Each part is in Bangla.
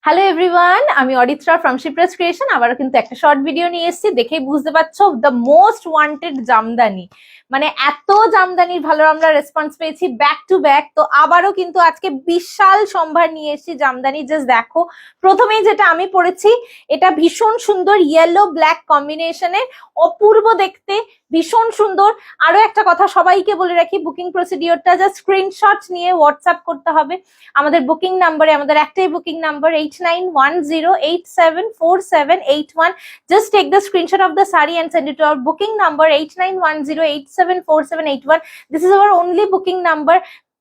হ্যালো এভরিওয়ান, আমি অরিত্রা ফ্রম শিপ্রাস ক্রিয়েশন। আবারও কিন্তু একটা শর্ট ভিডিও নিয়ে এসেছি। দেখেই বুঝতে পারছো, দ্য মোস্ট ওয়ান্টেড জামদানি, মানে এত জামদানির ভালো আমরা রেসপন্স পেয়েছি ব্যাক টু ব্যাক। তো আবারও কিন্তু আজকে বিশাল সম্ভার নিয়ে এসেছি জামদানি। জাস্ট দেখো, প্রথমেই যেটা আমি পরেছি, এটা ভীষণ সুন্দর ইয়েলো ব্ল্যাক কম্বিনেশনে, অপূর্ব দেখতে, ভীষণ সুন্দর। আরো একটা কথা সবাইকে বলে রাখি, বুকিং প্রসিডিওরটা জাস্ট স্ক্রিনশট নিয়ে হোয়াটসঅ্যাপ করতে হবে আমাদের বুকিং নাম্বারে। আমাদের একটাই booking number 8910874781। Just take the screenshot of the saree and send it to our booking number 8910874781. This is our only booking number.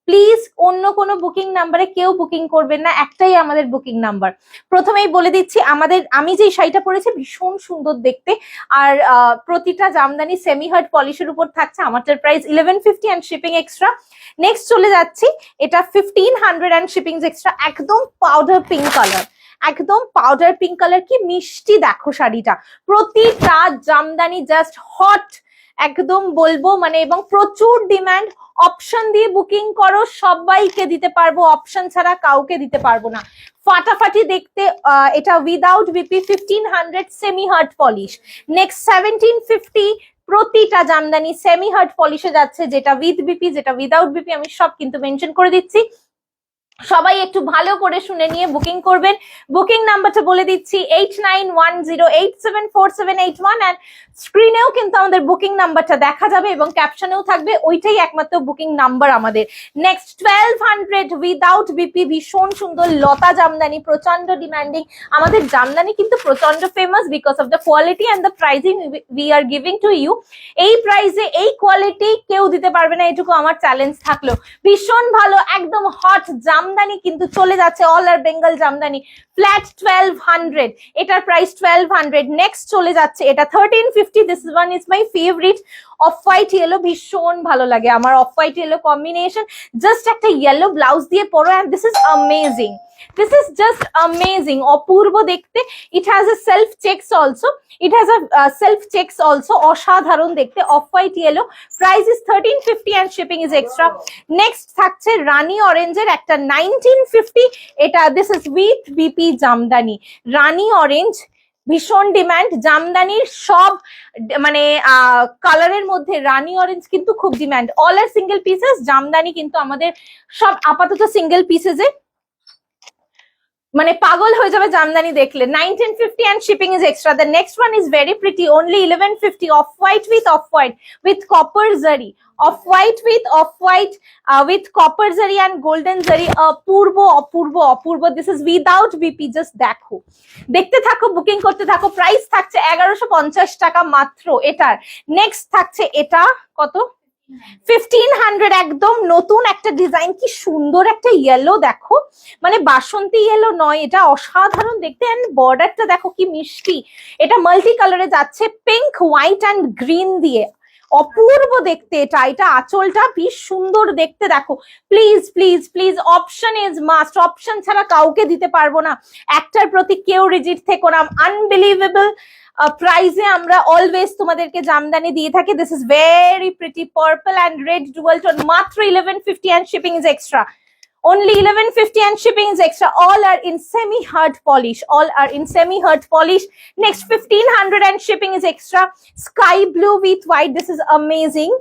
Please অন্য কোনো বুকিং নাম্বারে কেউ বুকিং করবেন না, একটাই আমাদের বুকিং নাম্বার। প্রথমেই বলে দিচ্ছি, আমি যে শাড়িটা পরেছি ভীষণ সুন্দর দেখতে, আর প্রতিটা জামদানি সেমি হার্ড পলিশের উপর থাকছে। আমারটার price 1150 and shipping extra. Next চলে যাচ্ছি, এটা 1500 অ্যান্ড শিপিং এক্সট্রা। একদম পাউডার পিঙ্ক কালার, একদম পাউডার পিঙ্ক কালার, কি মিষ্টি দেখো শাড়িটা। প্রতিটা জামদানি জাস্ট হট, একদম বলবো মানে, এবং প্রচুর ডিমান্ড। অপশন দিয়ে বুকিং করো, সবাইকে দিতে পারবো, অপশন ছাড়া কাউকে দিতে পারবো না। ফাটাফাটি দেখতে। এটা without BP 1500 semi hard polish. Next 1750 প্রতিটা জামদানি সেমি হার্ড পলিশে যাচ্ছে, যেটা উইথ বিপি, যেটা উইদাউট বিপি আমি সব কিন্তু মেনশন করে দিচ্ছি। সবাই একটু ভালো করে শুনে নিয়ে বুকিং করবেন। বুকিং নাম্বারটা বলে দিচ্ছি 8910874781, এন্ড স্ক্রিনেও কিন্তু আমাদের বুকিং নাম্বারটা দেখা যাবে এবং ক্যাপশনেও থাকবে, ওইটাই একমাত্র বুকিং নাম্বার আমাদের। নেক্সট 1200 উইদাউট বিপি, ভীষণ সুন্দর লতা জামদানি, প্রচন্ড ডিমান্ডিং। আমাদের জামদানি কিন্তু প্রচন্ড famous because of the quality and the pricing we are giving to you. এই প্রাইসে এই কোয়ালিটি কেউ দিতে পারবে না, এটুকু আমার চ্যালেঞ্জ থাকলো। ভীষণ ভালো, একদম হট জামদানি কিন্তু চলে যাচ্ছে, all are Bengal Jamdani, flat 1200। এটার প্রাইস 1200। নেক্সট চলে যাচ্ছে এটা 1350। This one is my favourite, off white yellow, ভীষণ ভালো লাগে আমার off white yellow combination. Just একটা ইয়েলো ব্লাউজ দিয়ে পরো and this is amazing, this is just amazing, অপূর্ব দেখতে। It has a self checks also, it has a self checks also, অসাধারণ দেখতে, off white yellow. Price is 1350 and shipping is extra. Next থাকছে রানী অরেঞ্জের একটা 1950। এটা this is with BP Jamdani, Rani orange, ভীষণ ডিমান্ড। জামদানির সব মানে কালারের মধ্যে রানী অরেঞ্জ কিন্তু খুব ডিমান্ড। অল আর সিঙ্গেল পিসেস, জামদানি কিন্তু আমাদের সব আপাতত সিঙ্গেল পিসেসে, মানে পাগল হয়ে যাবে জামদানি দেখলে। 1950 and shipping is extra. The next one is very pretty, only 1150, off white with copper zari, off white with copper zari and golden zari. Apurba this is without BP. just দেখো, দেখতে থাকো, বুকিং করতে থাকো। প্রাইস থাকছে 1150 টাকা মাত্র এটার। নেক্সট থাকছে এটা কত, 1500। একদম নতুন একটা ডিজাইন, কি সুন্দর একটা ইয়েলো দেখো, মানে বাসন্তী ইয়েলো নয়, এটা অসাধারণ দেখতে। এন্ড বর্ডারটা দেখো কি মিষ্টি, এটা মাল্টি কালারে যাচ্ছে, পিঙ্ক, হোয়াইট অ্যান্ড গ্রিন দিয়ে, অপূর্ব দেখতে। এটা আঁচলটা বেশ সুন্দর দেখতে দেখো। Please please please, option is must, option ছাড়া কাউকে দিতে পারবো না। একটার প্রতি কেউ রিজিট থেকো না। আনবিলিভেবল প্রাইসে আমরা অলওয়েজ তোমাদেরকে জামদানি দিয়ে থাকি। This is very pretty purple and red dual tone, মাত্র 1150 and shipping is extra. Only 1150 and shipping is extra. All are in semi hard polish. Next 1500 and shipping is extra. Sky blue with white, this is amazing.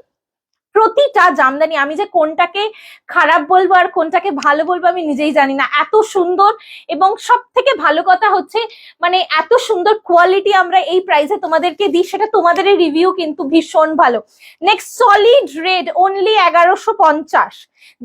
প্রতিটা জামদানি, আমি যে কোনটাকে খারাপ বলবো আর কোনটাকে ভালো বলবো আমি নিজেই জানি না, এত সুন্দর। এবং সব থেকে ভালো কথা হচ্ছে, মানে এত সুন্দর কোয়ালিটি আমরা এই প্রাইসে তোমাদেরকে দিই, সেটা তোমাদের রিভিউ কিন্তু ভীষণ ভালো। Next solid red, only 1150।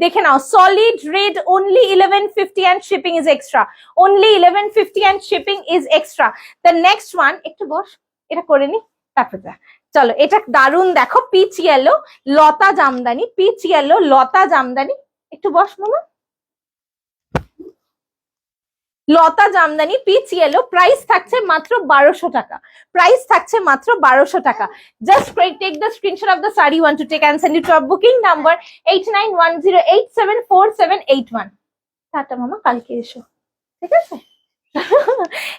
দেখে নাও, solid red only 1150 and shipping is extra. Only 1150 and shipping is extra. The next one, একটু বস, এটা করে নি তারপর যা। চলো, এটা দারুণ দেখো, পিচ ইয়েলো লতা জামদানি, পিচ ইয়েলো লতা জামদানি, একটু বস মামা, লতা জামদানি পিচ ইয়েলো। প্রাইস থাকছে মাত্র 1200 টাকা, প্রাইস থাকছে মাত্র 1200 টাকা। Just take the screenshot of the sari one to take and send it to our booking number 8910874781। Tata মামা, কালকে এসো, ঠিক আছে।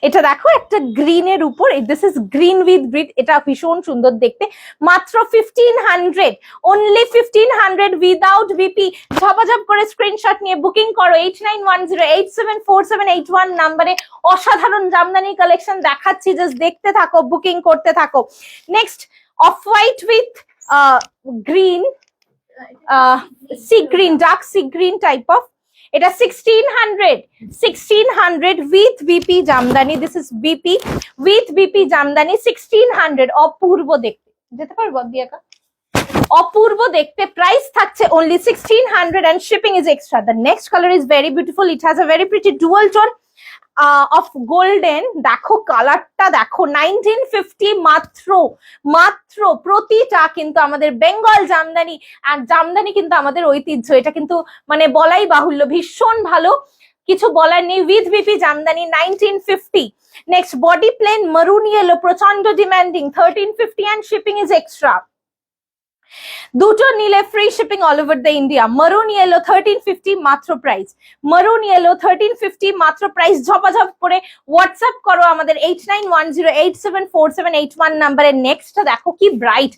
এটা দেখো একটা গ্রিনের উপর, this is green with grid, এটা ভীষণ সুন্দর দেখতে। মাত্র 1500, অনলি 1500 উইদাউট বিপি। ঝপাঝপ করে স্ক্রিনশট নিয়ে বুকিং করো 8910874781 নাম্বারে। অসাধারণ জামদানি কালেকশন দেখাচ্ছি, জাস্ট দেখতে থাকো, বুকিং করতে থাকো। Next off white with green, sea green, dark sea green type of, এটা 1600 with BP Jamdani. This is BP with BP Jamdani 1600। অপূর্ব দেখতে, যেতে পারবো দিয়াকা, অপূর্ব দেখতে। প্রাইস থাকছে only 1600 and shipping is extra. The next color is very beautiful. It has a very pretty dual tone of golden. দেখো কালারটা দেখো, 1950 মাত্র, মাত্র। প্রতিটা কিন্তু আমাদের বেঙ্গল জামদানি, আর জামদানি কিন্তু আমাদের ঐতিহ্য, এটা কিন্তু মানে বলাই বাহুল্য, ভীষণ ভালো, কিছু বলার নেই। With BP Jamdani 1950। Next body plain মারুন ইয়েলো, প্রচন্ড demanding, 1350 and shipping is extra. দুটো নিলে free shipping all over the India. মারুন ইয়েলো 1350 মাত্র প্রাইস, মারুন ইয়েলো 1350 মাত্র প্রাইস। ঝপাঝপ করে হোয়াটসঅ্যাপ করো আমাদের 8910874781 নাম্বারে। নেক্সট দেখো কি bright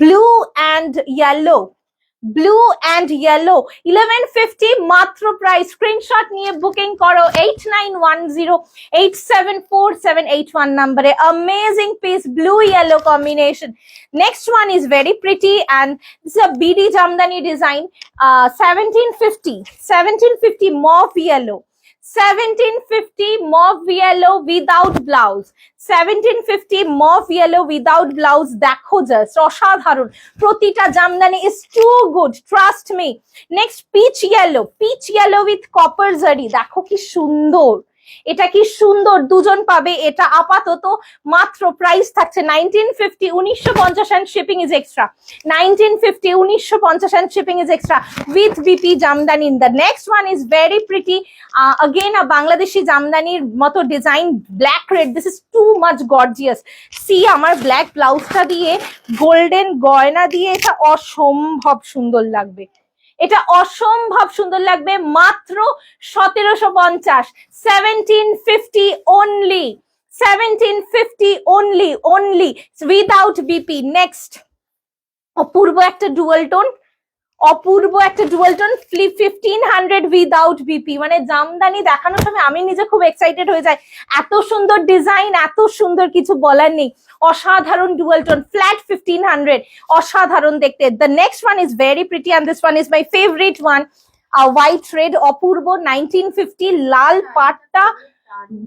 blue and yellow, blue and yellow 1150 মাত্র প্রাইস। স্ক্রিনশট নিয়ে বুকিং করো 8910874781 নাম্বারে। Amazing piece, blue yellow combination. Next one is very pretty and this is a BD Jamdani design. 1750 mauve yellow, 1750 mauve yellow without blouse, 1750 mauve yellow without blouse. দেখো জাস্ট অসাধারণ, প্রতিটা Jamdani is too good, trust me. Next peach yellow with copper zari. দেখো কি সুন্দর, এটা কি সুন্দর, দুজন পাবে এটা। আপাতত মাত্র প্রাইস থাকছে 1950, 1950 and shipping is extra, 1950, 1950 and shipping is extra with BP Jamdani. The next one is very pretty, again a Bangladeshi জামদানির মতো design, black red. This is too much gorgeous. See আমার ব্ল্যাক ব্লাউজটা দিয়ে গোল্ডেন গয়না দিয়ে এটা অসম্ভব সুন্দর লাগবে, এটা অসম্ভব সুন্দর লাগবে। মাত্র 1750, 1750 only, 1750 only without BP. Next অপূর্ব একটা ডুয়াল টোন, অপূর্ব একটা ডুয়াল টোন 1500 উইদাউট বিপি। মানে জামদানি দেখানোর সময় আমি নিজে খুব এক্সাইটেড হয়ে যাই, এত সুন্দর ডিজাইন, এত সুন্দর, কিছু বলার নেই। অসাধারণ ডুয়াল টোন, ফ্ল্যাট 1500, অসাধারণ দেখতে। The next one is very pretty and this one is my favorite one, white red, অপূর্ব 1950, লাল পাটটা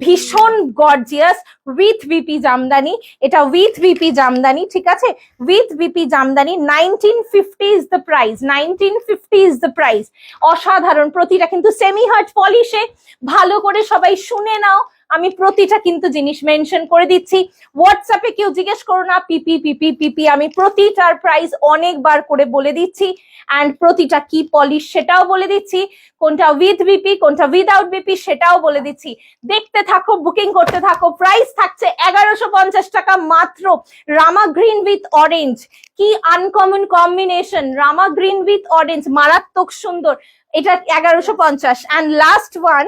ভীষণ গর্জিয়াস উইথ বিপি জামদানি। এটা উইথ বিপি জামদানি, ঠিক আছে, with BP Jamdani 1950 is the price, 1950 is the price. অসাধারণ, প্রতিটা কিন্তু সেমি হার্ট পলিশে। ভালো করে সবাই শুনে নাও, আমি প্রতিটা কিন্তু জিনিস মেনশন করে দিচ্ছি। হোয়াটসঅ্যাপে কেউ জিজ্ঞেস করো না পিপি পিপি পিপি, আমি প্রতিটার প্রাইস অনেকবার করে বলে দিচ্ছি অ্যান্ড প্রতিটা কি পলিশ সেটাও বলে দিচ্ছি, কোনটা উইথ বিপি কোনটা উইদাউট বিপি সেটাও বলে দিচ্ছি। দেখতে থাকো, বুকিং করতে থাকো। প্রাইস থাকছে 1150 টাকা মাত্র। রামা গ্রিন উইথ অরেঞ্জ, কি uncommon combination, Rama green with orange, মারাত্মক সুন্দর। এটা 1150 অ্যান্ড লাস্ট ওয়ান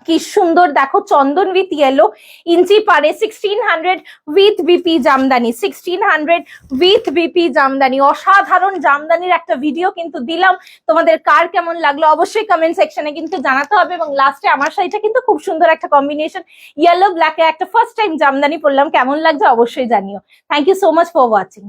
কি সুন্দর দেখো, চন্দন উইথ ইয়েলো, ইঞ্চি পারে 1600 with BP Jamdani, 1600 with BP Jamdani. অসাধারণ জামদানির একটা ভিডিও কিন্তু দিলাম, তোমাদের কার কেমন লাগলো অবশ্যই কমেন্ট সেকশনে কিন্তু জানাতে হবে। এবং লাস্টে আমার শাড়িটা কিন্তু খুব সুন্দর একটা কম্বিনেশন, ইয়েলো ব্ল্যাকে একটা ফার্স্ট টাইম জামদানি পরলাম, কেমন লাগছে অবশ্যই জানিও। Thank you so much for watching.